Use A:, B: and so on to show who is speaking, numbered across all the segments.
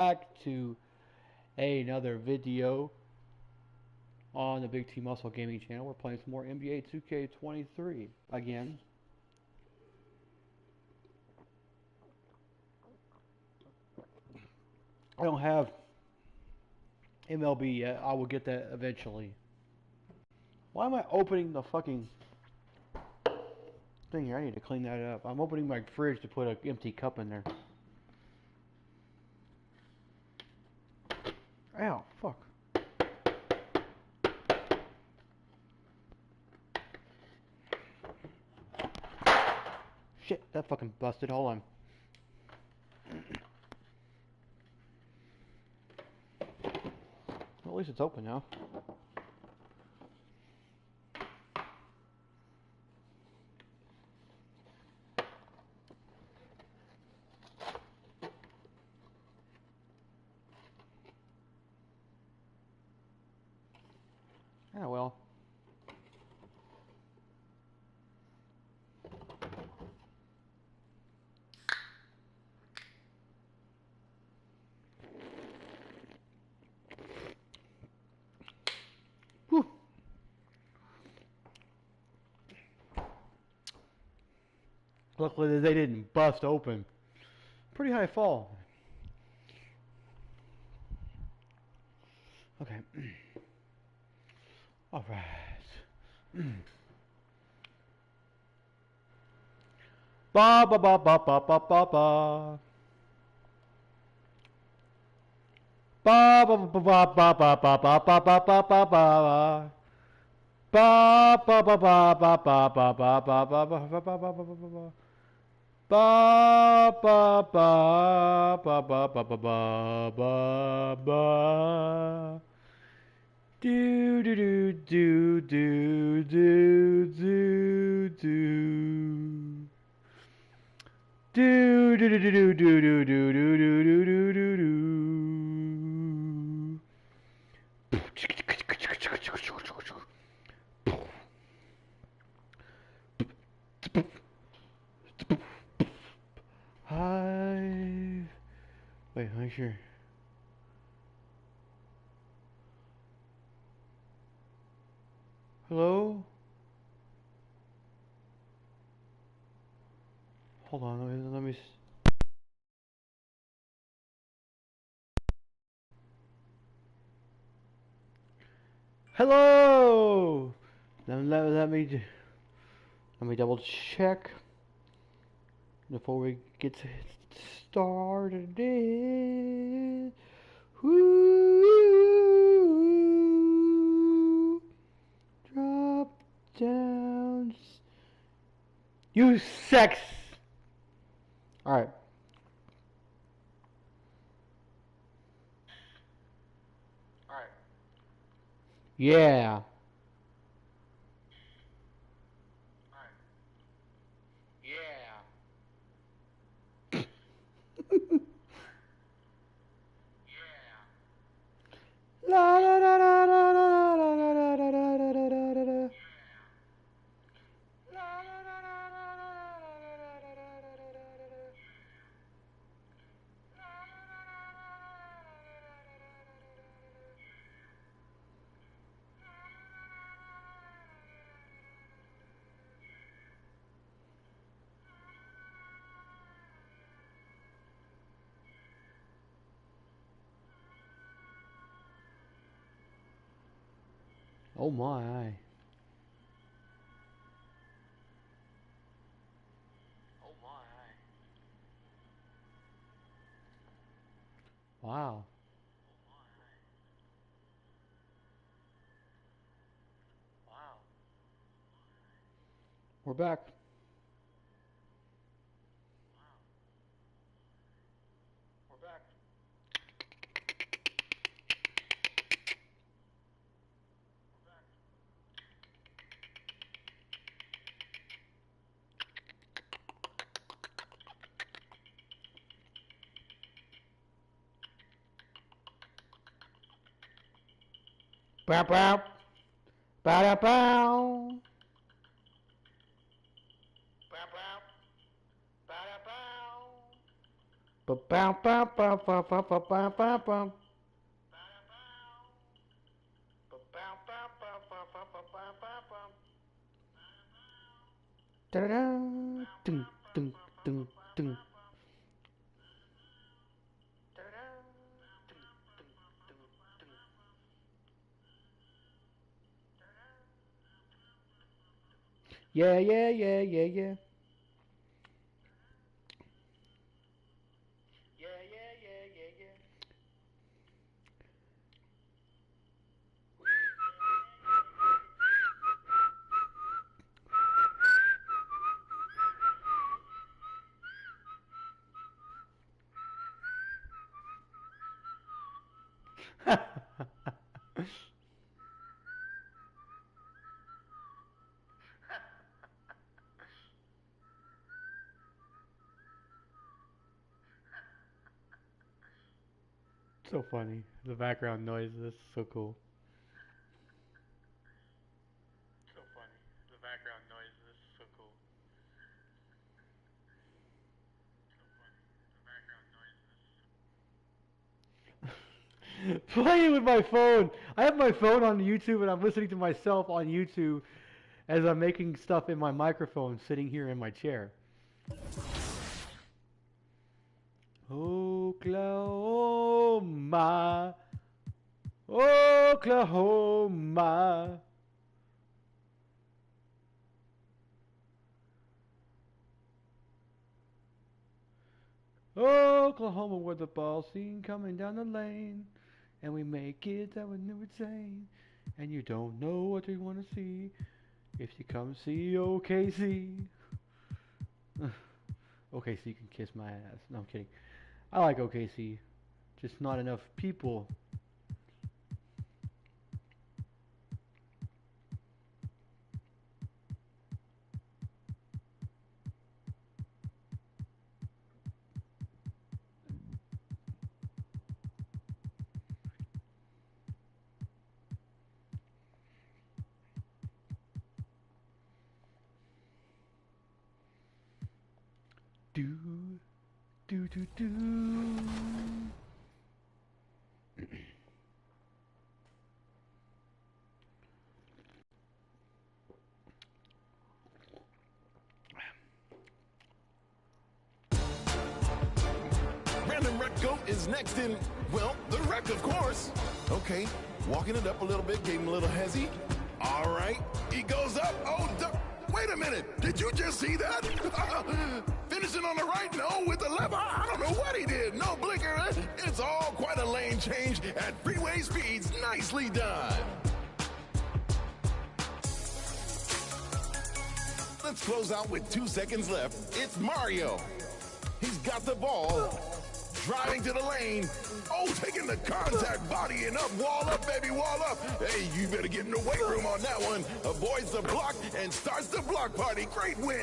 A: Back to another video on the Big T Muscle Gaming channel. We're playing some more NBA 2K23 again. I don't have MLB yet. I will get that eventually. Why am I opening the fucking thing here? I need to clean that up. I'm opening my fridge to put an empty cup in there. Ow, fuck. Shit, that fucking busted. Hold on. Well, at least it's open now. Ah, well. Whew. Luckily they didn't bust open. Pretty high fall. Okay. All right. Ba ba ba ba ba ba ba ba. Ba ba ba ba ba ba ba ba ba ba ba ba ba. Ba ba ba ba ba ba ba ba ba ba ba ba ba ba ba ba. Ba ba ba ba ba ba ba ba ba ba. Do do do do do do do do. Do do do do do do do do do do do do do. Hi. Wait, make sure. Hello? Hold on, let me. Hello! Let me double check before we get started. Woo! Drop down. You sex! Alright. Yeah. La la la la la la la la la la la la la la. Oh my. Wow. We're back. Bow bow. Bow bow. Bow bow bow bow bow bow bow bow bow. Da da da. Ding ding ding ding. Yeah, yeah, yeah, yeah, yeah. So funny. The background noise is so cool. Playing with my phone. I have my phone on YouTube and I'm listening to myself on YouTube as I'm making stuff in my microphone sitting here in my chair. Oklahoma. Oklahoma. Oklahoma, where the ball seen coming down the lane, and we make it that we knew it's insane. And you don't know what you want to see if you come see OKC. OKC can kiss my ass. No, I'm kidding. I like OKC, just not enough people. Do do do do.
B: Random Rec Goat is next in, well, the wreck, of course. Okay, walking it up a little bit, gave him a little hezzy. All right, he goes up. Oh, wait a minute. Did you just see that? Finishing on the right, no, with the left. I don't know what he did. No blinker. It's all quite a lane change at freeway speeds. Nicely done. Let's close out with 2 seconds left. It's Mario. He's got the ball. Driving to the lane. Oh, taking the contact, bodying up. Wall up, baby, wall up. Hey, you better get in the weight room on that one. Avoids the block and starts the block party. Great win.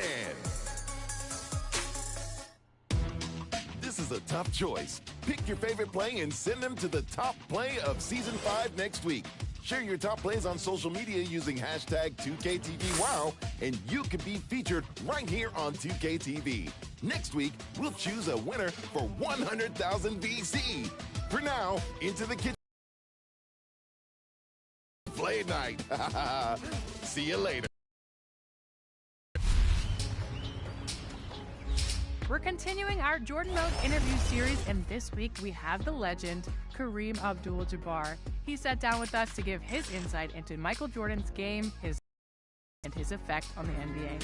B: This is a tough choice. Pick your favorite play and send them to the top play of Season 5 next week. Share your top plays on social media using hashtag 2KTVWow, and you could be featured right here on 2KTV. Next week, we'll choose a winner for 100,000 VC. For now, into the kitchen. Play night. See you later.
C: We're continuing our Jordan Mode interview series, and this week we have the legend, Kareem Abdul-Jabbar. He sat down with us to give his insight into Michael Jordan's game, and his effect on the NBA.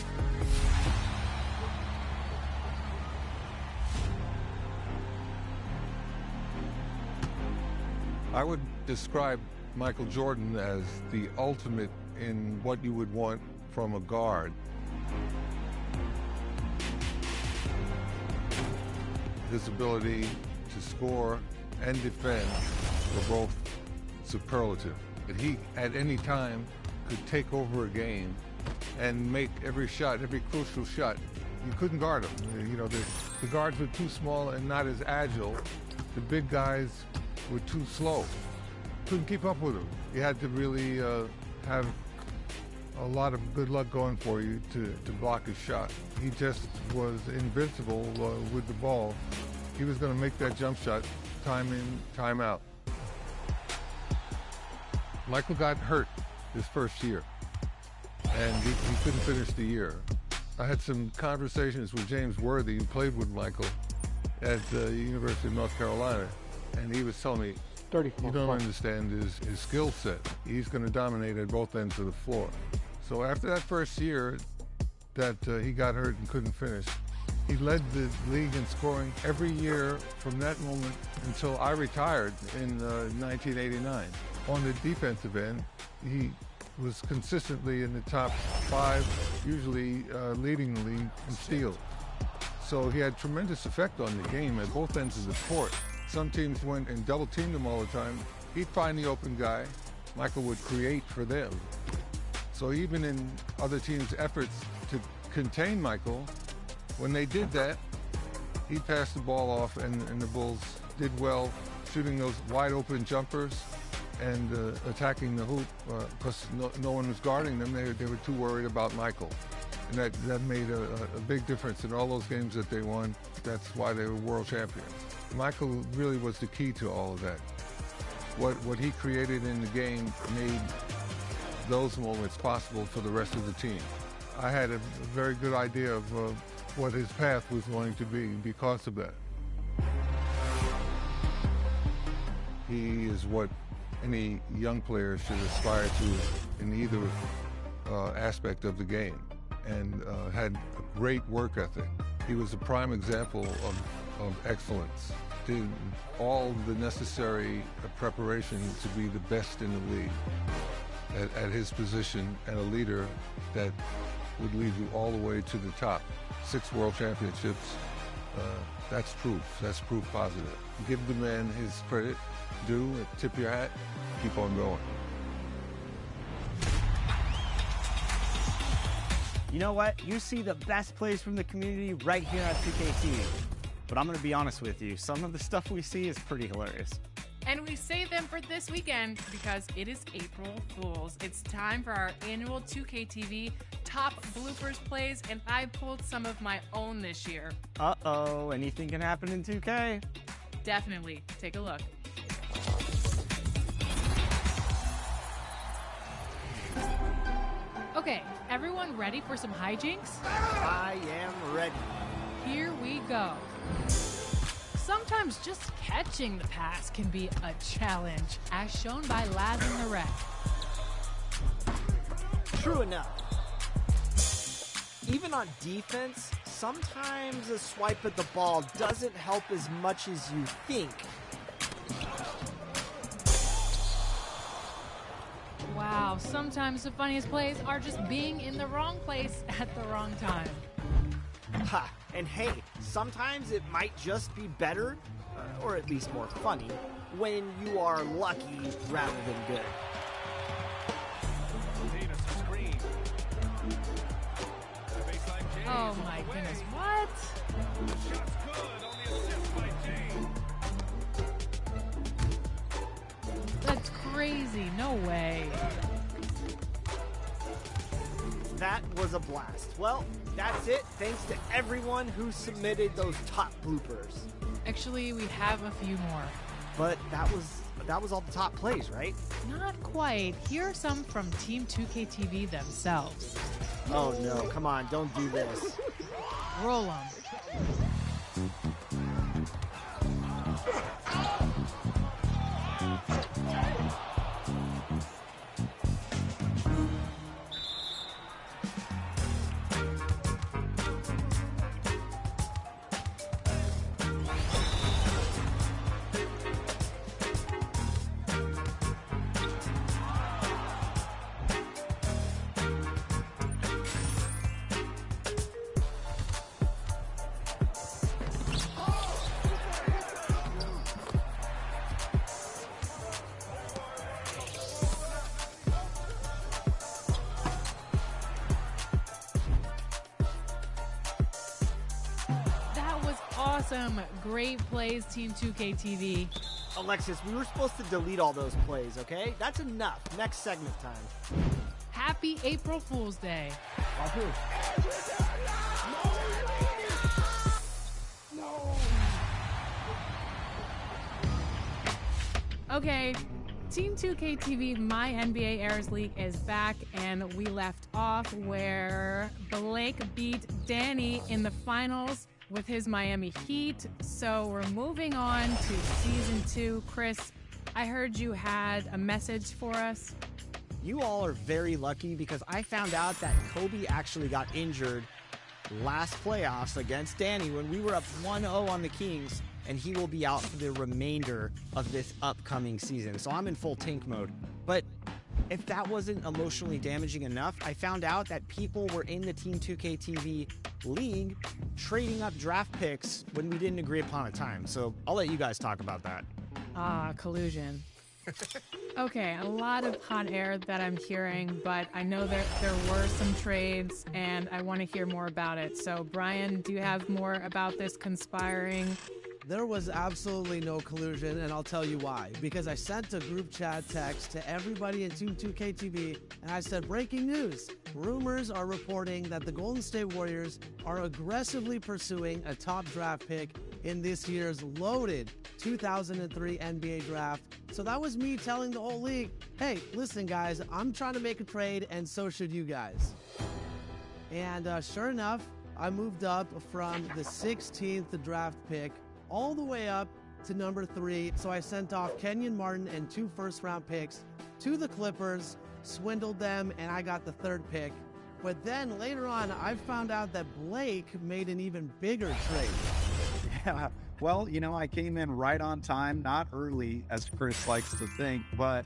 D: I would describe Michael Jordan as the ultimate in what you would want from a guard. His ability to score and defend were both superlative. But he, at any time, could take over a game and make every shot, every crucial shot. You couldn't guard him. You know, the guards were too small and not as agile. The big guys were too slow. Couldn't keep up with him. You had to really have a lot of good luck going for you to block his shot. He just was invincible with the ball. he was going to make that jump shot time in, time out. Michael got hurt his first year, and he couldn't finish the year. I had some conversations with James Worthy, who played with Michael at the University of North Carolina, and he was telling me, you don't understand his skill set. He's going to dominate at both ends of the floor. So after that first year that he got hurt and couldn't finish, he led the league in scoring every year from that moment until I retired in 1989. On the defensive end, he was consistently in the top 5, usually leading the league in steals. So he had tremendous effect on the game at both ends of the court. Some teams went and double-teamed him all the time. He'd find the open guy. Michael would create for them. So even in other teams' efforts to contain Michael, when they did that, he'd pass the ball off, and the Bulls did well shooting those wide-open jumpers and attacking the hoop because no one was guarding them. They were too worried about Michael. And that made a big difference in all those games that they won. That's why they were world champions. Michael really was the key to all of that. What he created in the game made those moments possible for the rest of the team. I had a very good idea of what his path was going to be because of that. He is what any young player should aspire to in either aspect of the game, and had a great work ethic. He was a prime example of excellence. Did all the necessary preparation to be the best in the league at his position, and a leader that would lead you all the way to the top. 6 world championships, that's proof. That's proof positive. Give the man his credit, tip your hat, keep on going.
E: You know what? You see the best plays from the community right here on 2KT. But I'm going to be honest with you, some of the stuff we see is pretty hilarious.
C: And we save them for this weekend because it is April Fools. It's time for our annual 2KTV top bloopers plays, and I pulled some of my own this year.
E: Uh-oh, anything can happen in 2K?
C: Definitely. Take a look. Okay, everyone ready for some hijinks?
E: I am ready.
C: Here we go. Sometimes just catching the pass can be a challenge, as shown by Laz in the Red.
F: True enough. Even on defense, sometimes a swipe at the ball doesn't help as much as you think.
C: Wow, sometimes the funniest plays are just being in the wrong place at the wrong time.
F: Ha! And hey, sometimes it might just be better, or at least more funny, when you are lucky rather than good.
C: Oh my goodness, what? That's crazy, no way.
F: That was a blast. Well, that's it. Thanks to everyone who submitted those top bloopers.
C: Actually, we have a few more.
F: But that was all the top plays, right?
C: Not quite. Here are some from Team 2KTV themselves.
F: Oh no, come on, don't do this.
C: Roll 'em. Awesome. Great plays, Team 2KTV.
F: Alexis, we were supposed to delete all those plays, okay? That's enough. Next segment time.
C: Happy April Fool's Day. Okay, Team 2K TV My NBA Errors League is back, and we left off where Blake beat Danny in the finals with his Miami Heat. So we're moving on to Season 2. Chris, I heard you had a message for us.
F: You all are very lucky because I found out that Kobe actually got injured last playoffs against Danny when we were up 1-0 on the Kings, and he will be out for the remainder of this upcoming season. So I'm in full tank mode. But if that wasn't emotionally damaging enough, I found out that people were in the Team 2K TV league trading up draft picks when we didn't agree upon a time. So I'll let you guys talk about that.
C: Collusion. Okay, a lot of hot air that I'm hearing, but I know there were some trades, and I want to hear more about it. So, Brian, do you have more about this conspiring?
G: There was absolutely no collusion, and I'll tell you why. Because I sent a group chat text to everybody in Team 2K TV, and I said, breaking news. Rumors are reporting that the Golden State Warriors are aggressively pursuing a top draft pick in this year's loaded 2003 NBA draft. So that was me telling the whole league, hey, listen guys, I'm trying to make a trade, and so should you guys. And sure enough, I moved up from the 16th draft pick all the way up to number 3. So I sent off Kenyon Martin and 2 first-round picks to the Clippers, swindled them, and I got the 3rd pick. But then later on, I found out that Blake made an even bigger trade.
H: Yeah, well, you know, I came in right on time, not early, as Chris likes to think, but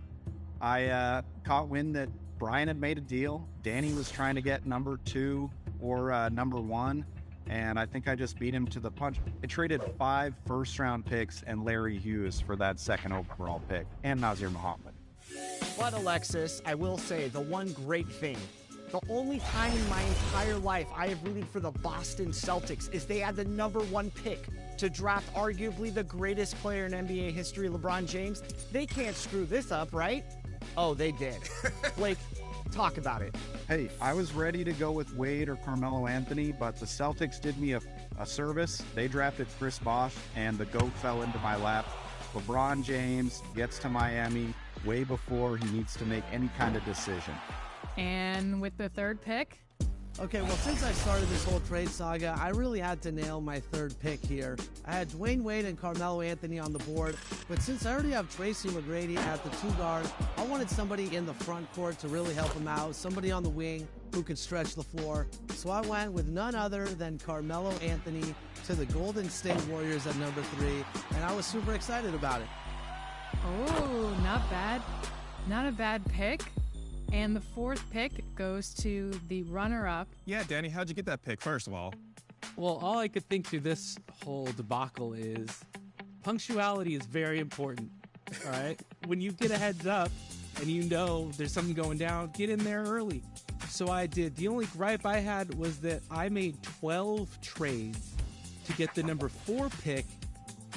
H: I caught wind that Brian had made a deal. Danny was trying to get number 2 or number 1. And I think I just beat him to the punch. I traded 5 first-round picks and Larry Hughes for that 2nd overall pick, and Nazir Muhammad.
F: But Alexis, I will say the one great thing, the only time in my entire life I have rooted for the Boston Celtics is they had the number 1 pick to draft arguably the greatest player in NBA history, LeBron James. They can't screw this up, right? Oh, they did. Blake, talk about it.
H: Hey, I was ready to go with Wade or Carmelo Anthony, but the Celtics did me a service. They drafted Chris Bosh, and the GOAT fell into my lap. LeBron James gets to Miami way before he needs to make any kind of decision.
C: And with the 3rd pick?
G: Okay, well, since I started this whole trade saga, I really had to nail my 3rd pick here. I had Dwayne Wade and Carmelo Anthony on the board, but since I already have Tracy McGrady at the 2 guard, I wanted somebody in the front court to really help him out, somebody on the wing who could stretch the floor. So I went with none other than Carmelo Anthony to the Golden State Warriors at number 3, and I was super excited about it.
C: Oh, not bad. Not a bad pick. And the 4th pick goes to the runner-up.
I: Yeah, Danny, how'd you get that pick, first of all?
J: Well, all I could think through this whole debacle is punctuality is very important, all right? When you get a heads up and you know there's something going down, get in there early. So I did. The only gripe I had was that I made 12 trades to get the number 4 pick.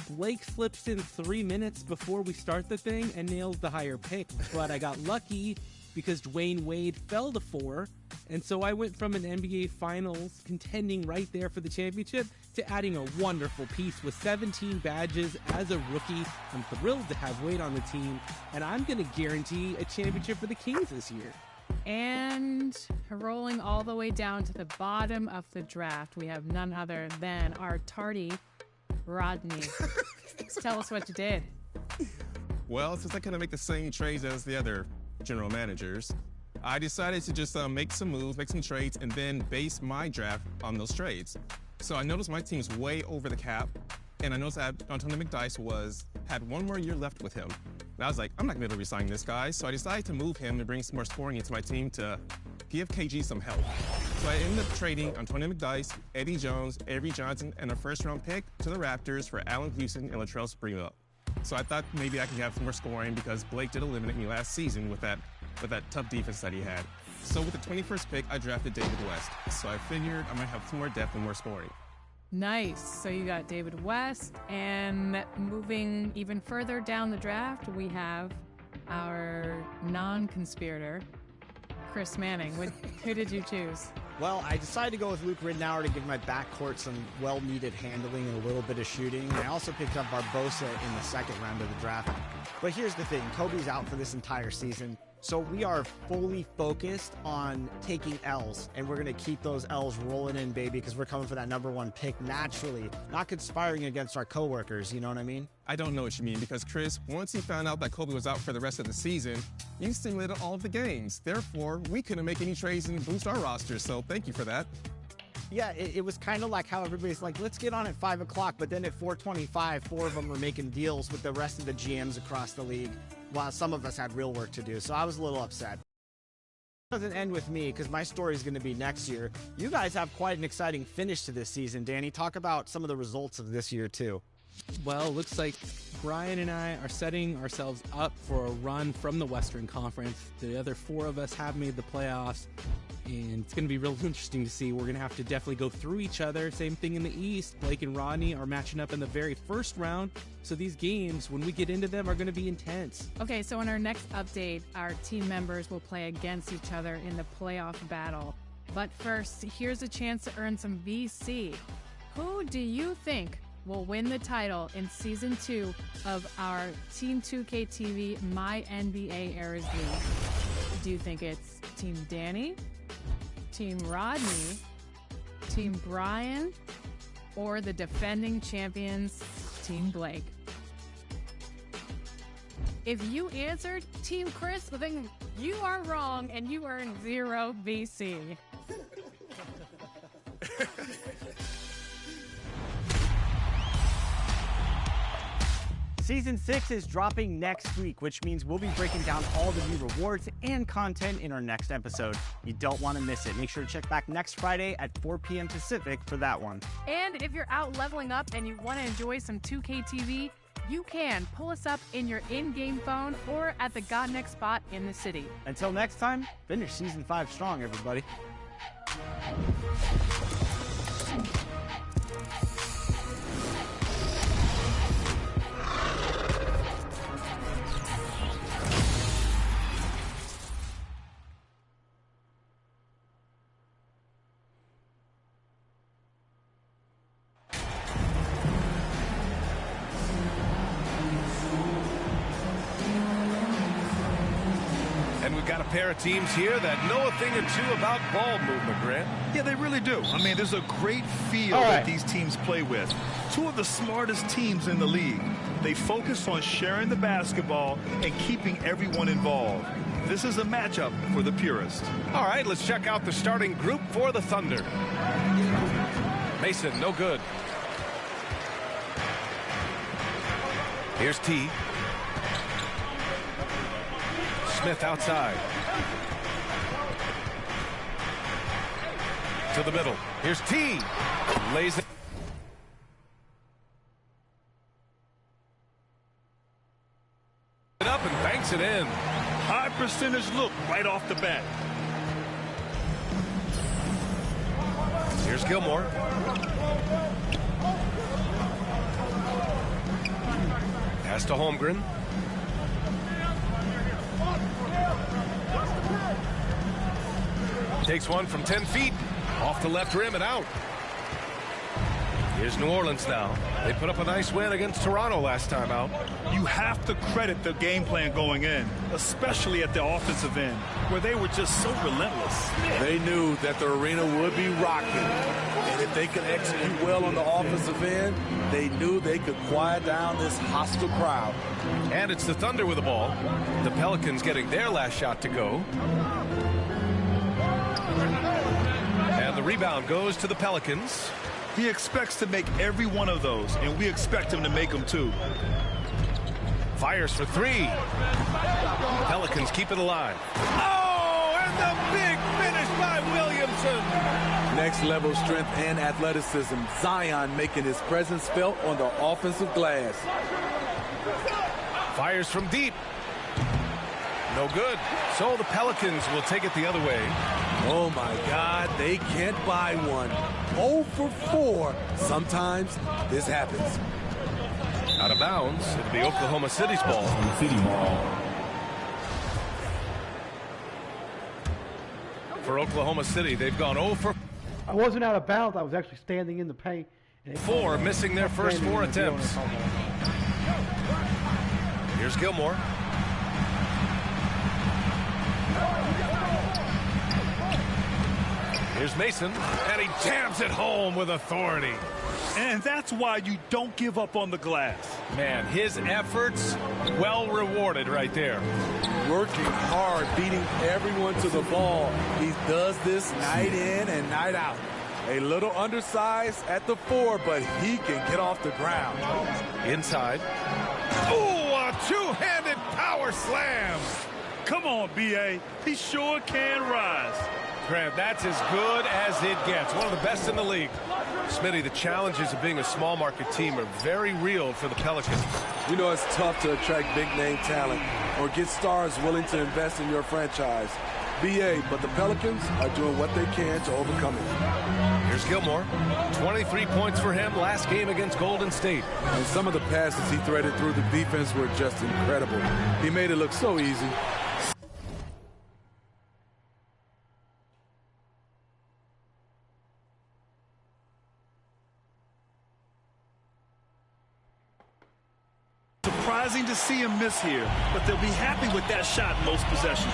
J: Blake slips in 3 minutes before we start the thing and nails the higher pick, but I got lucky because Dwayne Wade fell to 4, and so I went from an NBA Finals contending right there for the championship to adding a wonderful piece with 17 badges as a rookie. I'm thrilled to have Wade on the team, and I'm going to guarantee a championship for the Kings this year.
C: And rolling all the way down to the bottom of the draft, we have none other than our tardy Rodney. Tell us what you did.
I: Well, since I couldn't make the same trades as the other general managers, I decided to just make some moves, make some trades, and then base my draft on those trades. So I noticed my team's way over the cap, and I noticed that Antonio McDyess had 1 more year left with him. And I was like, I'm not going to be able to resign this guy, so I decided to move him and bring some more scoring into my team to give KG some help. So I ended up trading Antonio McDyess, Eddie Jones, Avery Johnson, and a 1st-round pick to the Raptors for Allen Houston and Latrell Sprewell. So I thought maybe I could have some more scoring because Blake did eliminate me last season with that tough defense that he had. So with the 21st pick, I drafted David West. So I figured I might have some more depth and more scoring.
C: Nice. So you got David West, and moving even further down the draft, we have our non-conspirator, Chris Manning. Who did you choose?
F: Well, I decided to go with Luke Ridnour to give my backcourt some well-needed handling and a little bit of shooting. I also picked up Barbosa in the second round of the draft. But here's the thing, Kobe's out for this entire season, so we are fully focused on taking L's, and we're going to keep those L's rolling in, baby, because we're coming for that #1 pick naturally, not conspiring against our coworkers, you know what I mean?
I: I don't know what you mean because, Chris, once he found out that Kobe was out for the rest of the season, you simulated all of the games. Therefore, we couldn't make any trades and boost our roster, so thank you for that.
F: Yeah, it was kind of like how everybody's like, let's get on at 5 o'clock, but then at 4:25, 4 of them were making deals with the rest of the GMs across the league, while some of us had real work to do, so I was a little upset. It doesn't end with me, because my story is going to be next year. You guys have quite an exciting finish to this season, Danny. Talk about some of the results of this year, too.
J: Well, it looks like Brian and I are setting ourselves up for a run from the Western Conference. The other 4 of us have made the playoffs, and it's going to be real interesting to see. We're going to have to definitely go through each other. Same thing in the East. Blake and Rodney are matching up in the very first round, so these games, when we get into them, are going to be intense.
C: Okay, so in our next update, our team members will play against each other in the playoff battle. But first, here's a chance to earn some VC. Who do you think will win the title in Season 2 of our Team 2K TV My NBA Eras League? Do you think it's Team Danny, Team Rodney, Team Brian, or the defending champions, Team Blake? If you answered Team Chris, then you are wrong and you earn 0 VC.
F: Season 6 is dropping next week, which means we'll be breaking down all the new rewards and content in our next episode. You don't want to miss it. Make sure to check back next Friday at 4 p.m. Pacific for that one.
C: And if you're out leveling up and you want to enjoy some 2K TV, you can pull us up in your in-game phone or at the God Next spot in the city.
F: Until next time, finish Season 5 strong, everybody.
K: And we've got a pair of teams here that know a thing or two about ball movement, Grant.
L: Yeah, they really do. I mean, there's a great feel that these teams play with. 2 of the smartest teams in the league. They focus on sharing the basketball and keeping everyone involved. This is a matchup for the purist.
K: All right, let's check out the starting group for the Thunder. Mason, no good. Here's T. Smith outside. To the middle. Here's T. Lays it up and banks it in.
L: High percentage look right off the bat.
K: Here's Gilmore. Pass to Holmgren. Takes one from 10 feet. Off the left rim and out. Here's New Orleans now. They put up a nice win against Toronto last time out.
L: You have to credit the game plan going in, especially at the offensive end, where they were just so relentless.
M: They knew that the arena would be rocking. And if they could execute well on the offensive end, they knew they could quiet down this hostile crowd.
K: And it's the Thunder with the ball. The Pelicans getting their last shot to go. And the rebound goes to the Pelicans.
L: He expects to make every one of those, and we expect him to make them too.
K: Fires for 3. Pelicans keep it alive. Oh, and the big finish by Williamson.
M: Next level strength and athleticism. Zion making his presence felt on the offensive glass.
K: Fires from deep. No good. So the Pelicans will take it the other way.
M: Oh, my God. They can't buy one. 0 for 4. Sometimes this happens.
K: Out of bounds. It'll be Oklahoma City's ball. For for Oklahoma City. They've gone 0 for
A: I wasn't out of bounds. I was actually standing in the paint.
K: 4, missing their first 4 attempts. Here's Gilmore. Here's Mason, and he jams it home with authority.
L: And that's why you don't give up on the glass.
K: Man, his efforts well rewarded right there.
M: Working hard, beating everyone to the ball. He does this night in and night out. A little undersized at the 4, but he can get off the ground.
K: Inside. Ooh, a two-handed power slam.
L: Come on, B.A. He sure can rise.
K: Grant, that's as good as it gets. One of the best in the league. Smitty, the challenges of being a small market team are very real for the Pelicans.
M: You know, it's tough to attract big name talent or get stars willing to invest in your franchise. BA, but the Pelicans are doing what they can to overcome it.
K: Here's Gilmore. 23 points for him last game against Golden State.
M: And some of the passes he threaded through the defense were just incredible. He made it look so easy.
L: Surprising to see him miss here, but they'll be happy with that shot most possessions.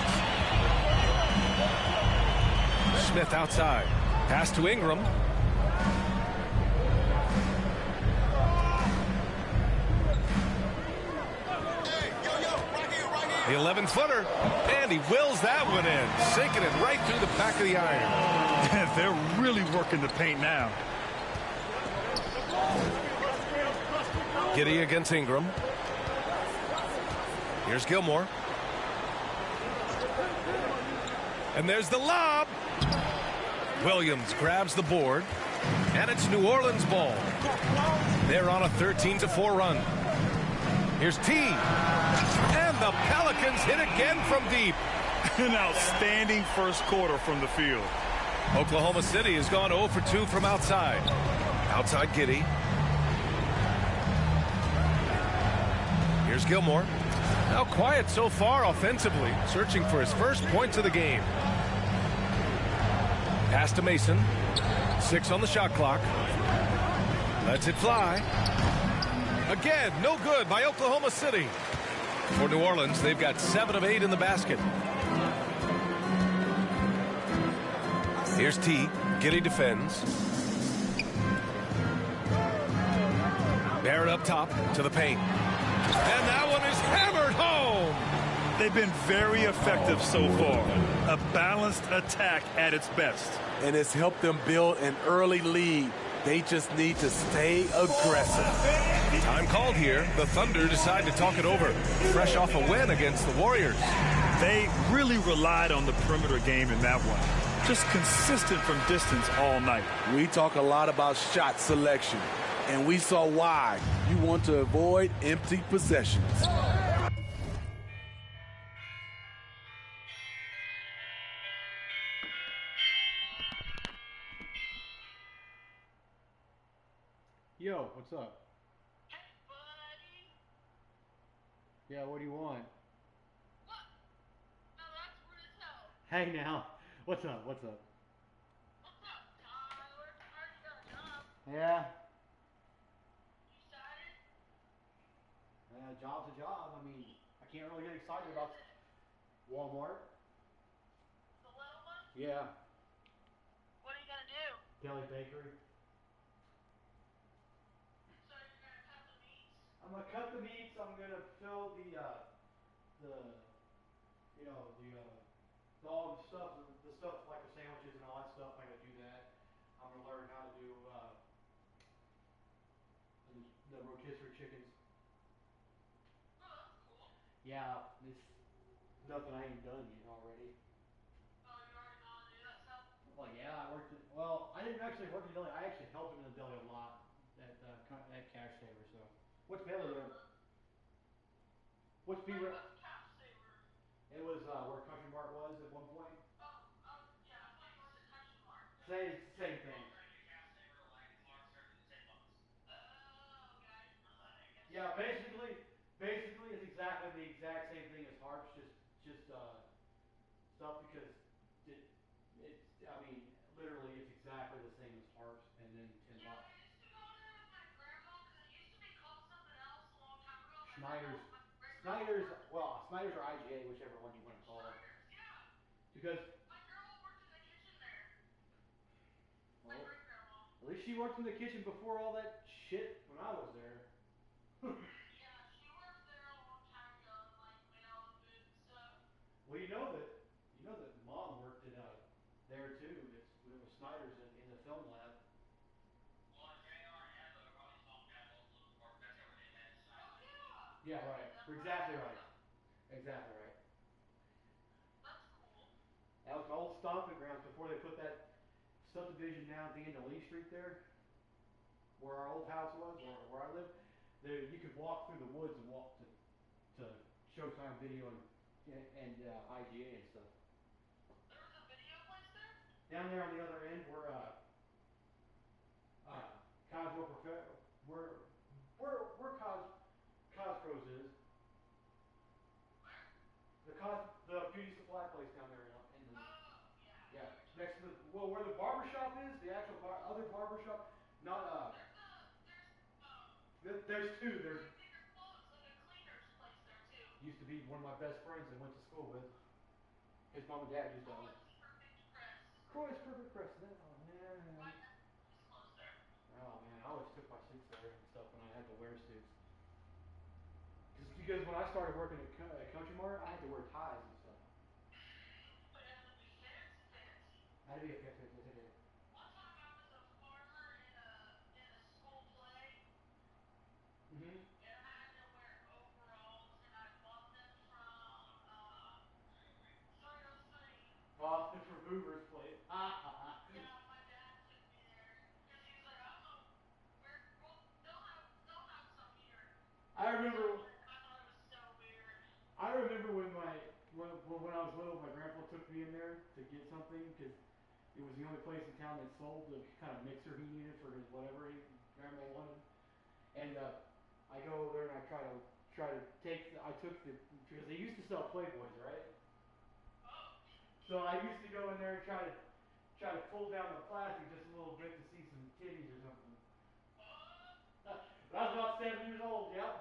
K: Smith outside. Pass to Ingram. The 11-footer, and he wills that one in, sinking it right through the back of the iron.
L: They're really working the paint now.
K: Giddey against Ingram. Here's Gilmore. And there's the lob. Williams grabs the board, and it's New Orleans ball. They're on a 13-4 run. Here's T. And the Pelicans hit again from deep.
L: An outstanding first quarter from the field.
K: Oklahoma City has gone 0 for 2 from outside. Outside Giddey. Here's Gilmore. Now quiet so far offensively, searching for his first points of the game. Pass to Mason. 6 on the shot clock. Lets it fly. Again, no good by Oklahoma City. For New Orleans, they've got 7 of 8 in the basket. Here's T. Giddey defends. Barrett up top to the paint. And that one is hammered home.
L: They've been very effective so far. A balanced attack at its best.
M: And it's helped them build an early lead. They just need to stay aggressive.
K: Time called here. The Thunder decide to talk it over. Fresh off a win against the Warriors.
L: They really relied on the perimeter game in that one. Just consistent from distance all night.
M: We talk a lot about shot selection, and we saw why. You want to avoid empty possessions.
A: Yo, what's up? Yeah, what do you want?
N: What? No, that's rude as hell.
A: Hey now, what's up? What's up?
N: What's up, Tyler? I already got a job.
A: Yeah,
N: You excited?
A: job's a job. I mean, I can't really get excited about Walmart.
N: The little one?
A: Yeah,
N: What are you gonna do?
A: Kelly Bakery.
N: So you're gonna cut the meats?
A: I'm gonna cut the meats. I'm gonna fill the dog stuff, the stuff like the sandwiches and all that stuff. I'm gonna do that. I'm gonna learn how to do the rotisserie chickens.
N: Oh, that's cool.
A: Yeah, it's nothing I ain't done yet already.
N: Oh, you already know how to do that stuff?
A: Well, yeah, I didn't actually work in the deli. I actually helped in the deli a lot at Cash Saver. So, what's Baylor doing? What's
N: Wait,
A: B-Rep?
N: what's Cap Saver?
A: It was where Country Mart was at one point.
N: Yeah, I thought you worked at Country Mart.
A: Same thing.
N: Oh, okay.
A: Yeah, basically, it's exactly the exact same thing as Harps, just stuff because it I mean, literally, it's exactly the same as Parks, and then 10
N: Yeah,
A: bucks.
N: I used to go there with my grandma because it used to be called something else a long time ago. My
A: Schneider's,
N: grandma, my great grandma
A: Snyder's,
N: worked.
A: well, Snyder's or IGA, whichever one you want to call it.
N: Schneider's, yeah.
A: Because,
N: My grandma worked in the kitchen there. My
A: well,
N: great grandma.
A: at least she worked in the kitchen before all that shit when I was there.
N: Yeah, she worked there a long time ago and like made all the food and stuff.
A: Well, you know that Mom worked at there too. It's when it was Snyder's in the film lab.
N: Well, JR and Ronnie's mom and dad both lived in Park. That's where they met. Oh yeah.
A: Yeah, right. You're exactly right. Exactly right.
N: That's cool.
A: That was my old stomping grounds before they put that subdivision down at the end of Lee Street there, where our old house was, where I lived. There, you could walk through the woods and walk to Showtime Video and IGA and stuff.
N: There was a video place there?
A: Down there on the other end where Cosmo where Cosgro's is. The beauty supply place down there in the yeah, next to the where the barber shop is, the actual other barber shop, not there's two. There's
N: like a cleaner's place there too.
A: used to be one of my best friends I went to school with. His mom and dad used to own it. Croy's Perfect Press. Oh man. Oh man, I always took my suits there and stuff when I had to wear suits. Because when I started working at Country Mart, I had to wear ties and stuff.
N: But it had to be fancy.
A: I had to be a fancy.
N: One time I was a farmer in a school play.
A: Mm-hmm.
N: And I had to wear overalls, and I bought them from 303.
A: Bought them from Hoover's place.
N: Yeah, my dad took me there because he was like, I don't know where. Well, they'll have some here.
A: I remember.
N: I thought it was so weird.
A: I remember when I was little, my grandpa took me in there to get something because it was the only place in town that sold the kind of mixer he needed for his whatever grandma wanted. And I go over there and I took the because they used to sell Playboys, right? So I used to go in there and try to pull down the plastic just a little bit to see some titties or something. I was about 7 years old. Yep.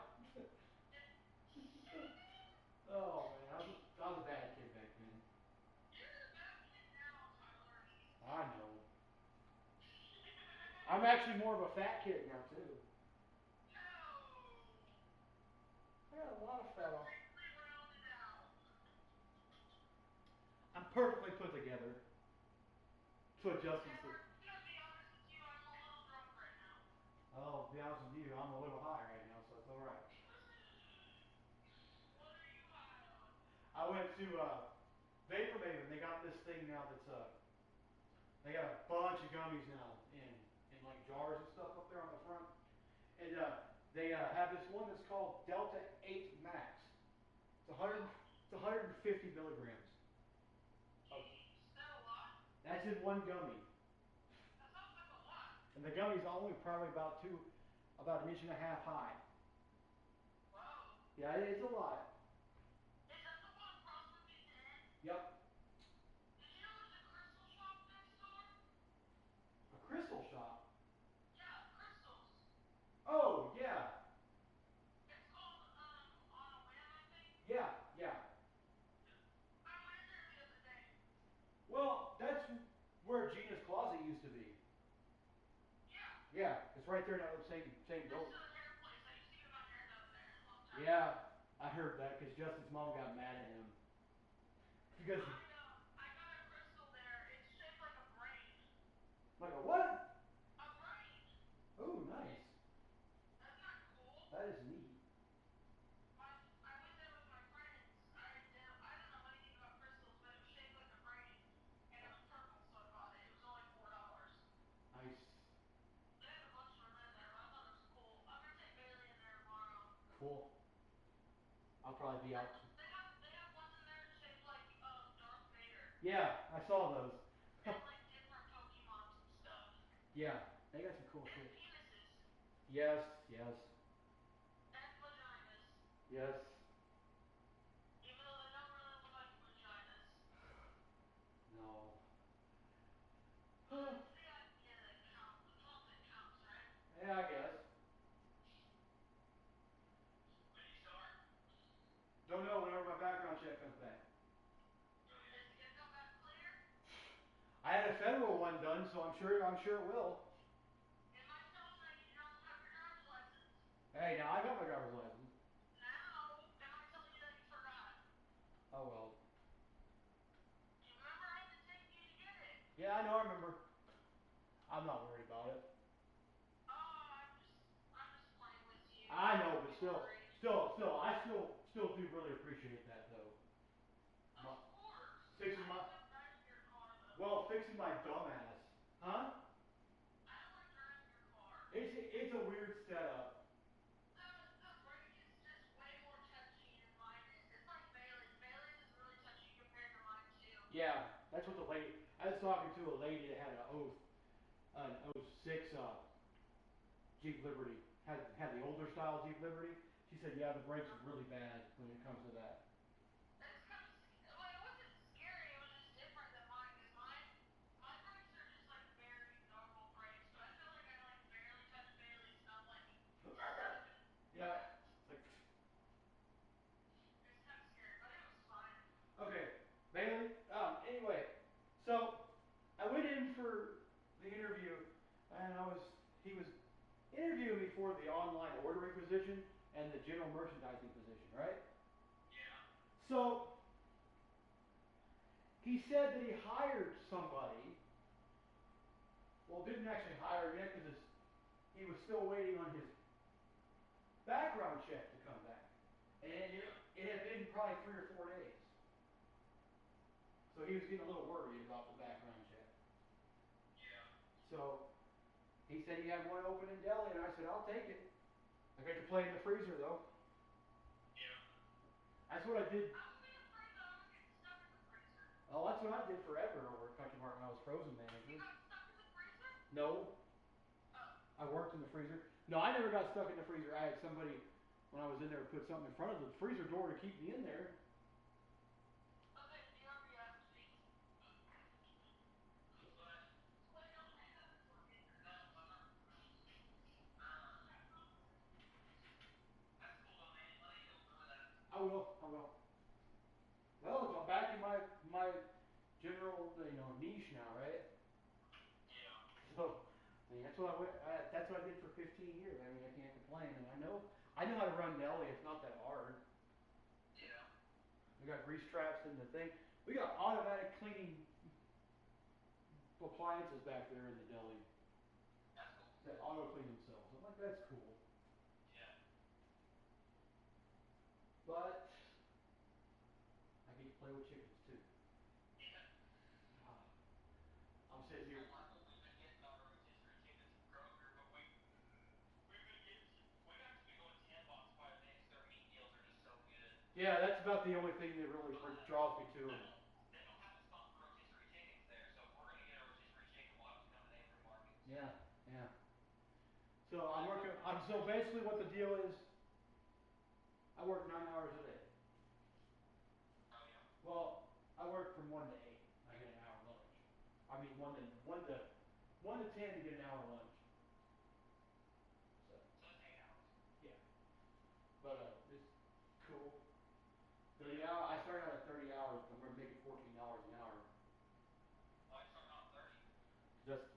A: Oh man, I was a bad kid back then.
N: You're a bad kid now, Tyler.
A: I know. I'm actually more of a fat kid now too. I got a lot of fat on. I'm perfectly put together. To adjust to.
N: To be honest with you, I'm a little drunk right now.
A: Oh, to be honest with you, I'm a little high right now, so it's alright.
N: What are you high on?
A: I went to Vapor Maven. They got this thing now that's they got a bunch of gummies now in like jars and stuff up there on the front. And they have this one that's called Delta 8 Max. It's 150 milligrams.
N: Is that a lot?
A: That's in one gummy.
N: That sounds like a lot.
A: And the gummy's only probably about an inch and a half high.
N: Whoa.
A: Yeah, it's a lot.
N: Is that the one across from B10?
A: Yep.
N: Did you know there's a crystal shop next door?
A: A crystal shop?
N: Yeah, crystals.
A: Oh, yeah.
N: It's called, On a Whim, I think.
A: Yeah.
N: I went in there the other day.
A: Well, that's where Gina's Closet used to be.
N: Yeah.
A: Yeah, it's right there in that same
N: Next
A: building.
N: to the hair place. I used to get my hair done there a long time.
A: Yeah, I heard that because Justin's mom got mad at him. Because
N: I got a crystal there. It's shaped like a brain.
A: like a what?
N: A brain.
A: Oh, nice.
N: That's not cool.
A: That is neat.
N: I went there with my friends. I don't know anything about crystals, but it was shaped like a brain. And it was purple, so I bought it. It was only $4.
A: Nice.
N: They had a bunch of them in there, but I thought it was cool. I'm gonna take Bailey in there tomorrow.
A: Cool. I'll probably be out.
N: They have ones in there shaped like Darth Vader.
A: Yeah, I saw those.
N: And like different Pokemons and stuff.
A: Yeah, they got some cool shit.
N: And penises.
A: Yes.
N: And vaginas.
A: Yes.
N: Even though they don't really look like vaginas.
A: No. undone, so I'm sure it will.
N: It might tell them that you don't have your driver's license.
A: Hey, now I got my driver's license.
N: Now, it might tell you that you forgot.
A: Oh well.
N: You remember I had to take you to get it.
A: Yeah, I know. I remember. I'm not worried about it.
N: Oh, I'm just playing with you.
A: I know, but I still do really appreciate that though.
N: Of course.
A: Fixing
N: I
A: my,
N: don't like driving your car though.
A: well, fixing my dumbass, huh?
N: I don't like driving your car.
A: It's a weird setup.
N: The brake is just way more touchy than mine is. It's like Bailey's. Bailey's is really touchy compared to mine too.
A: Yeah, that's what the lady. I was talking to a lady that had an 06 Jeep Liberty. Had the older style Jeep Liberty. She said, yeah, the brakes are really bad when it comes to that.
N: It's kind of, well, it wasn't scary. It was just different than mine because my brakes are just like very normal brakes. But I feel like I like barely touch Bailey's and I'm like,
A: Yeah. Like,
N: it's kind of scary, but it was fun.
A: okay, Bailey. Anyway, so I went in for the interview, and he was interviewing me for the online ordering position and the general merchandising position, right?
N: Yeah.
A: So he said that he hired somebody. Well, didn't actually hire yet because he was still waiting on his background check to come back, and it had been probably 3 or 4 days. So he was getting a little worried about the background check.
N: Yeah.
A: So he said he had one open in Delhi, and I said, I'll take it. I got to play in the freezer, though.
N: Yeah.
A: That's what I did.
N: I would be afraid that I would get stuck in the freezer.
A: Oh, that's what I did forever over at Country Mart when I was frozen manager.
N: You got stuck in the freezer?
A: No.
N: Oh.
A: I worked in the freezer. No, I never got stuck in the freezer. I had somebody, when I was in there, put something in front of the freezer door to keep me in there.
N: Okay, do you already asked me? But, wait, don't hang up before we get your no, I'm not. That's cool though, man. Let you enjoy that.
A: I will. Well, I'm back in my general, niche now, right?
N: Yeah.
A: So, I mean, that's what that's what I did for 15 years. I mean, I can't complain, and I know how to run deli. It's not that hard.
N: Yeah.
A: We got grease traps in the thing. We got automatic cleaning appliances back there in the deli
N: That's cool.
A: that auto clean themselves. I'm like, that's cool.
N: Yeah.
A: But I get to play with chickens too.
N: Yeah.
A: I'm sitting here.
N: We've been getting our rotisserie chickens from Kroger, but we've actually been going to Ten Box quite a bit because their meat deals are just so good.
A: Yeah, that's about the only thing that really draws me to them.
N: They don't have a spot for rotisserie chickens there, so if we're gonna get a rotisserie chicken, we'll have to come to Neighborhood Market.
A: Yeah. So I'm working. So basically, what the deal is, I work 9 hours a day.
N: Oh yeah.
A: Well, I work from 1 to 8. I get an hour lunch. I mean, 1 to 10 to get an hour lunch. So
N: it's 8 hours.
A: yeah, but it's cool. 30 hours. I started out at 30 hours, but we're making $14 an hour.
N: Why you starting out 30?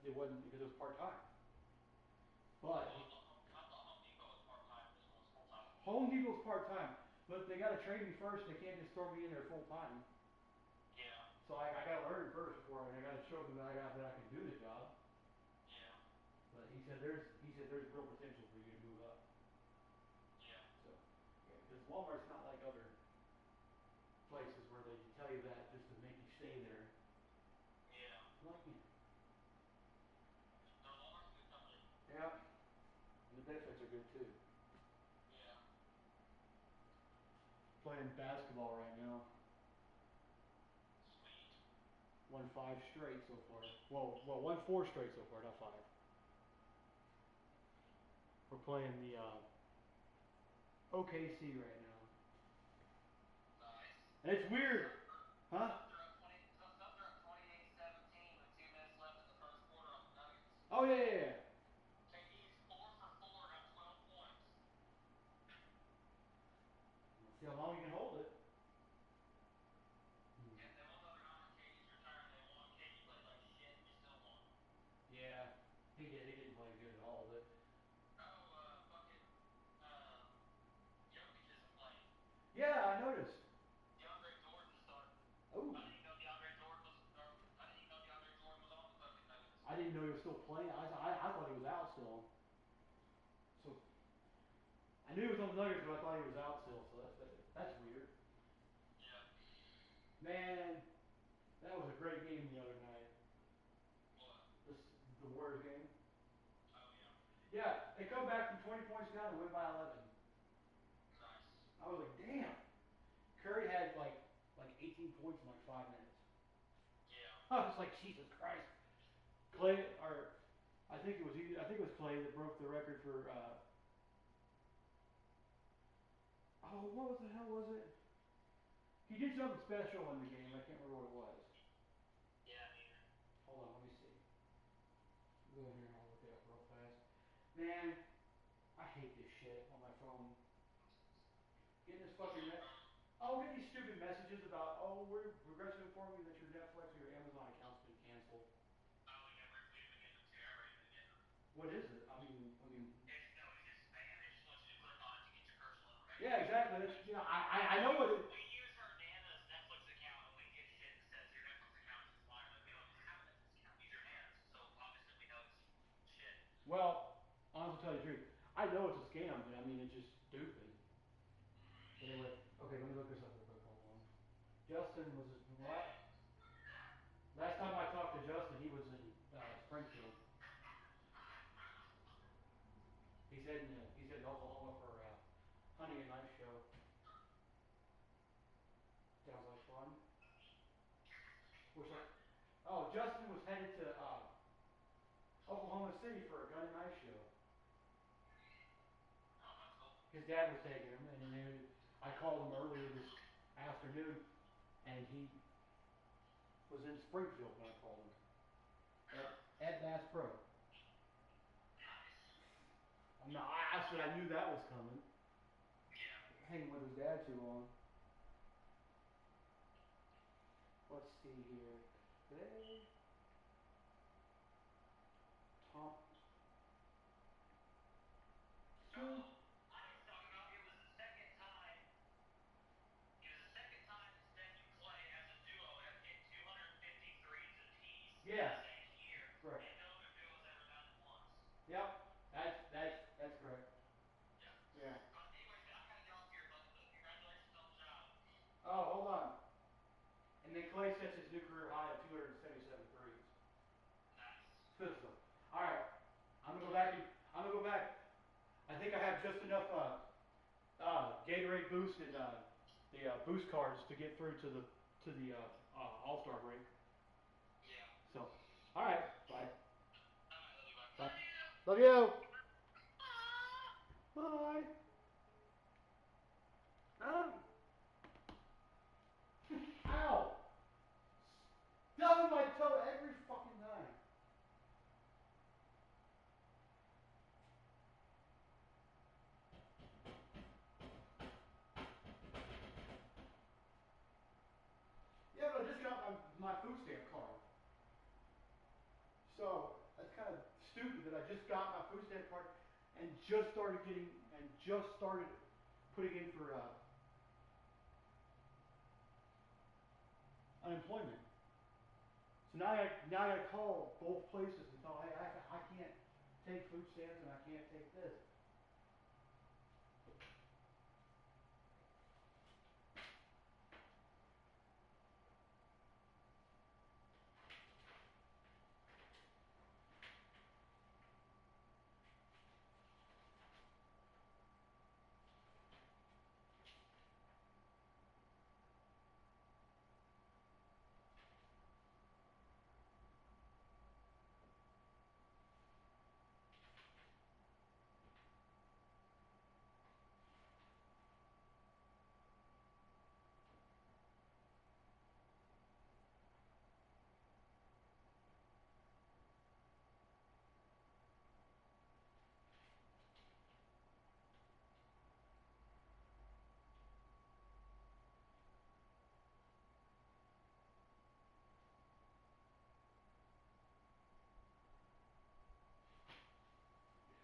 A: It wasn't because it was part time. But
N: I thought Home Depot was part time and this one was full time.
A: Home Depot's part time, but they got to train me first. They can't just throw me in there full time.
N: Yeah.
A: So I got to learn first before I got to show them that I can do the job.
N: Yeah.
A: But he said there's real potential for you to move up.
N: Yeah.
A: So yeah, because Walmart's not like other places where they tell you that just to make you stay there.
N: Yeah.
A: Like me.
N: No, Walmart's a good company.
A: Yeah. And the benefits are good too.
N: Yeah.
A: Playing basketball right now.
N: Sweet.
A: Won 5 straight so far. Well, won 4 straight so far, not 5. We're playing the OKC right now.
N: Nice.
A: And it's weird, huh?
N: Suns are up 28-17 with 2 minutes left in the first quarter on the Nuggets.
A: Oh yeah.
N: KD's 4 for 4, got 12 points.
A: Let's see how long you can hold it.
N: Yeah, they won the other night when KD's retired. They won. KD played like shit and we still won.
A: I didn't know he was still playing. I thought he was out still. So I knew he was on the Nuggets, but I thought he was out still. So that's weird.
N: Yeah.
A: Man, that was a great game the other night.
N: What?
A: The Warriors game.
N: Oh, yeah.
A: Yeah, they come back from 20 points down and win by 11.
N: Nice.
A: I was like, damn. Curry had like 18 points in like 5 minutes.
N: Yeah.
A: I was like, Jesus Christ. Clay, or I think it was Clay that broke the record for. What the hell was it? He did something special in the game. I can't remember what it was.
N: Yeah, neither.
A: Hold on, let me see. Go in here and I'll look it up real fast. Man, I hate this shit on my phone. Getting this fucking get these stupid messages about, we're regretfully informing you that your Netflix or your Amazon account's been canceled.
N: Oh, yeah, we've been getting them too. Everybody's been getting them.
A: What is it? I mean.
N: It's just spam. They just want you to click on it to get your personal information.
A: Yeah, exactly. That's, I know what it.
N: We use her Nana's Netflix account and we get shit that says your Netflix account is expired. Like, we don't even have a Netflix account. Use your Nana's. So obviously we know it's shit.
A: Well, honestly, tell you the truth, I know it's a scam, but I mean it's just stupid. But anyway, okay, let me look this up real quick. Hold on. Justin was last time I talked to Justin, he was in Springfield. He's heading to Oklahoma for hunting and knife show. Sounds like fun. Justin was headed to Oklahoma City for a gun and knife show.
N: Oh, that's cool.
A: His dad was taking him, and then I called him earlier this afternoon, and he was in Springfield when I called him. At Bass Pro. I said I knew that was coming.
N: Yeah.
A: Hanging with his dad too long. Let's see here. Today, Tom.
N: I know what you're talking about. It was the second time. It was the second time Steph and Clay as a duo have hit 253s apiece in the same year.
A: Correct.
N: And no other duo has ever done it once.
A: Yep. That's correct.
N: Yeah.
A: Yeah.
N: But anyways, man, I gotta get off here, but congratulations on the job.
A: Oh, hold on. And then Clay sets his new career high of 277 threes.
N: Nice.
A: Good stuff. All right. I'm gonna go back. I think I have just enough Gatorade Boost and the boost cards to get through to the All-Star break.
N: Yeah.
A: So, all right. Bye.
N: Alright, love you, bye.
A: Bye. Love you. Bye. Ow! Stubbing my toe every fucking time. Yeah, but I just got my food stamp card. So that's kind of stupid that I just got my food stamp card and just started putting in for unemployment. So now I gotta call both places and tell, hey, I can't take food stamps and I can't take this.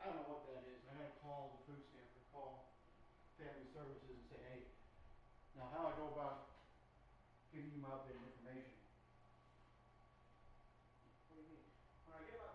A: I don't know what that is. I gotta call the food stamp or call family services and say, hey, now how do I go about giving you my updated information? What do you mean? When I get my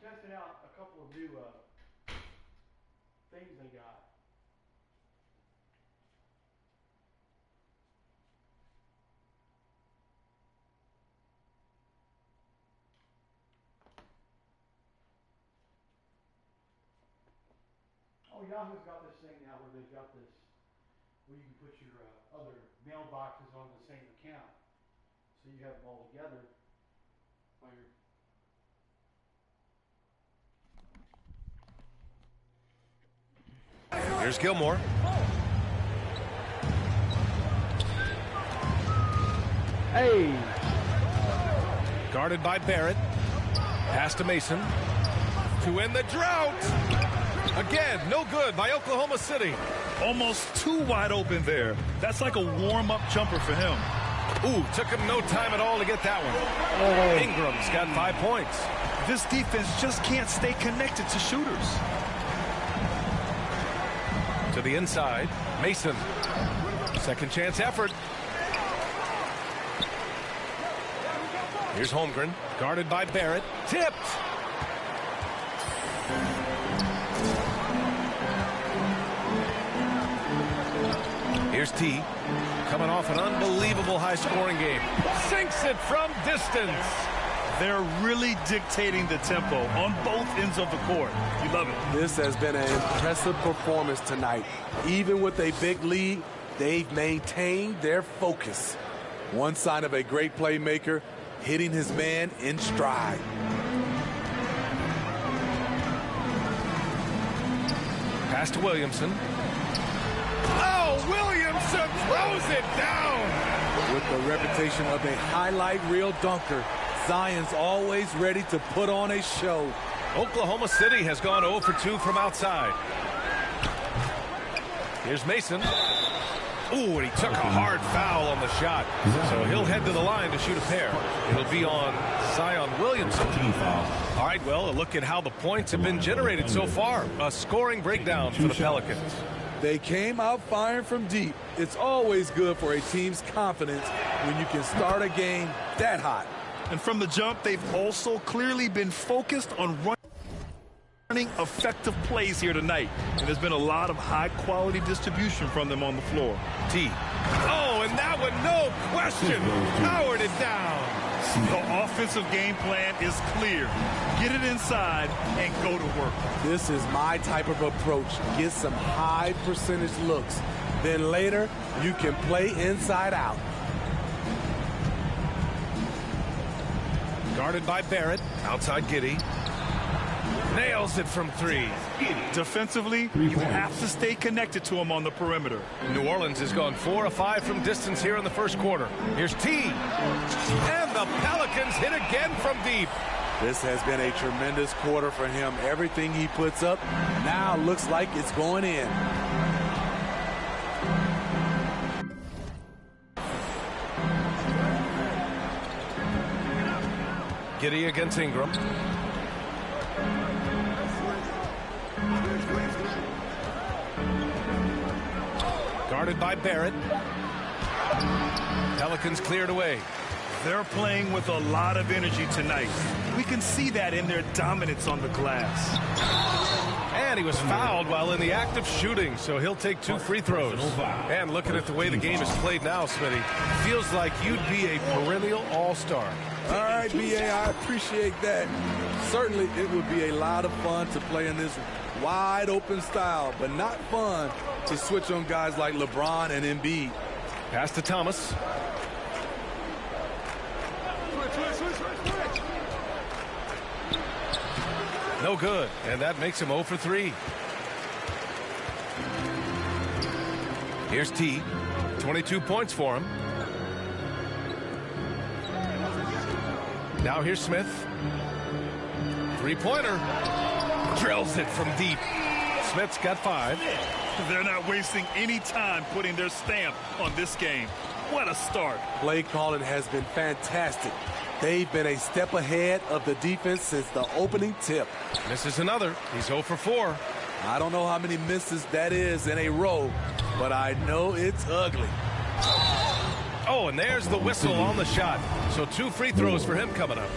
A: testing out a couple of new things they got. Oh, Yahoo's got this thing now where they've got this, where you can put your other mailboxes on the same account. So you have them all together. While you're
K: Here's Gilmore.
A: Hey!
K: Guarded by Barrett. Pass to Mason. To end the drought. Again, no good by Oklahoma City.
L: Almost too wide open there. That's like a warm-up jumper for him.
K: Ooh, took him no time at all to get that one. Ingram's got 5 points.
L: This defense just can't stay connected to shooters.
K: To the inside, Mason. Second chance effort. Here's Holmgren, guarded by Barrett. Tipped. Here's T, coming off an unbelievable high-scoring game. Sinks it from distance.
L: They're really dictating the tempo on both ends of the court. You love it.
M: This has been an impressive performance tonight. Even with a big lead, they've maintained their focus. One sign of a great playmaker, hitting his man in stride.
K: Pass to Williamson. Oh, Williamson throws it down.
M: With the reputation of a highlight reel dunker, Zion's always ready to put on a show.
K: Oklahoma City has gone 0 for 2 from outside. Here's Mason. Ooh, and he took a hard foul on the shot. So he'll head to the line to shoot a pair. It'll be on Zion Williamson. All right, well, a look at how the points have been generated so far. A scoring breakdown for the Pelicans.
M: They came out firing from deep. It's always good for a team's confidence when you can start a game that hot.
L: And from the jump, they've also clearly been focused on running effective plays here tonight. And there's been a lot of high-quality distribution from them on the floor.
K: T. Oh, and that one, no question, powered it down.
L: The offensive game plan is clear. Get it inside and go to work.
M: This is my type of approach. Get some high percentage looks. Then later, you can play inside out.
K: Guarded by Barrett, outside Giddey. Nails it from 3.
L: Defensively, you have to stay connected to him on the perimeter.
K: New Orleans has gone 4 of 5 from distance here in the first quarter. Here's T. And the Pelicans hit again from deep.
M: This has been a tremendous quarter for him. Everything he puts up now looks like it's going in.
K: Giddey against Ingram. Guarded by Barrett. Pelicans cleared away.
L: They're playing with a lot of energy tonight. We can see that in their dominance on the glass.
K: And he was fouled while in the act of shooting, so he'll take 2 free throws. And looking at the way the game is played now, Smitty, feels like you'd be a perennial all-star.
M: All right, B.A., I appreciate that. Certainly, it would be a lot of fun to play in this wide-open style, but not fun to switch on guys like LeBron and Embiid.
K: Pass to Thomas. No good, and that makes him 0 for 3. Here's T. 22 points for him. Now here's Smith. 3-pointer. Drills it from deep. Smith's got 5.
L: They're not wasting any time putting their stamp on this game. What a start.
M: Play calling has been fantastic. They've been a step ahead of the defense since the opening tip.
K: Misses another. He's 0 for 4.
M: I don't know how many misses that is in a row, but I know it's ugly.
K: Oh, and there's the whistle on the shot. So 2 free throws for him coming up.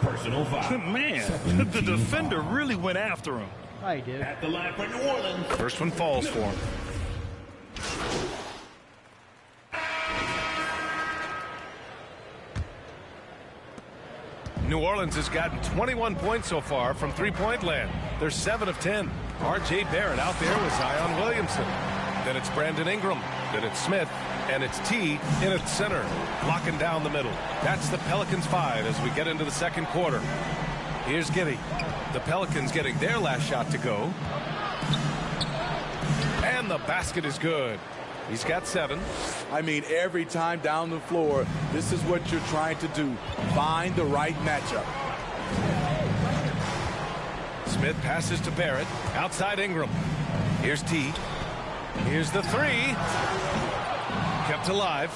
L: Personal foul. Man, the defender really went after him.
A: I did.
L: At the line for New Orleans.
K: First one falls for him. New Orleans has gotten 21 points so far from three-point land. They're 7 of 10. R.J. Barrett out there with Zion Williamson. Then it's Brandon Ingram. Then it's Smith. And it's T in at center, locking down the middle. That's the Pelicans 5 as we get into the second quarter. Here's Giddey. The Pelicans getting their last shot to go. And the basket is good. He's got 7.
M: I mean, every time down the floor, this is what you're trying to do. Find the right matchup.
K: Smith passes to Barrett. Outside Ingram. Here's T. Here's the 3. Kept alive.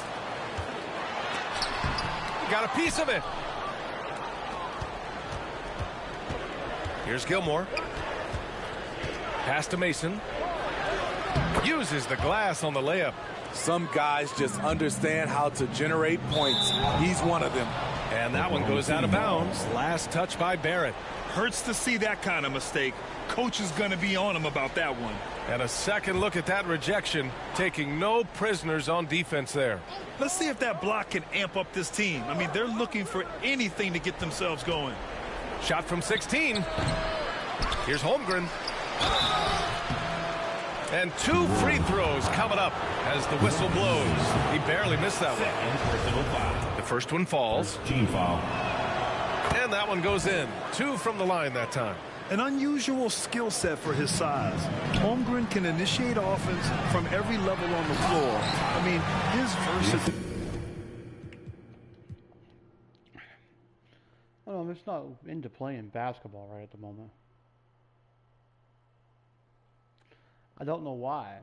K: Got a piece of it. Here's Gilmore. Pass to Mason. Uses the glass on the layup.
M: Some guys just understand how to generate points. He's one of them.
K: And that one goes out of bounds. Last touch by Barrett.
L: Hurts to see that kind of mistake. Coach is going to be on him about that one.
K: And a second look at that rejection, taking no prisoners on defense there.
L: Let's see if that block can amp up this team. I mean, they're looking for anything to get themselves going.
K: Shot from 16. Here's Holmgren. And 2 free throws coming up as the whistle blows. He barely missed that one. The first one falls.
L: Team foul.
K: And that one goes in. 2 from the line that time.
L: An unusual skill set for his size. Holmgren can initiate offense from every level on the floor. I mean, his versatility.
A: I'm just not into playing basketball right at the moment. I don't know why.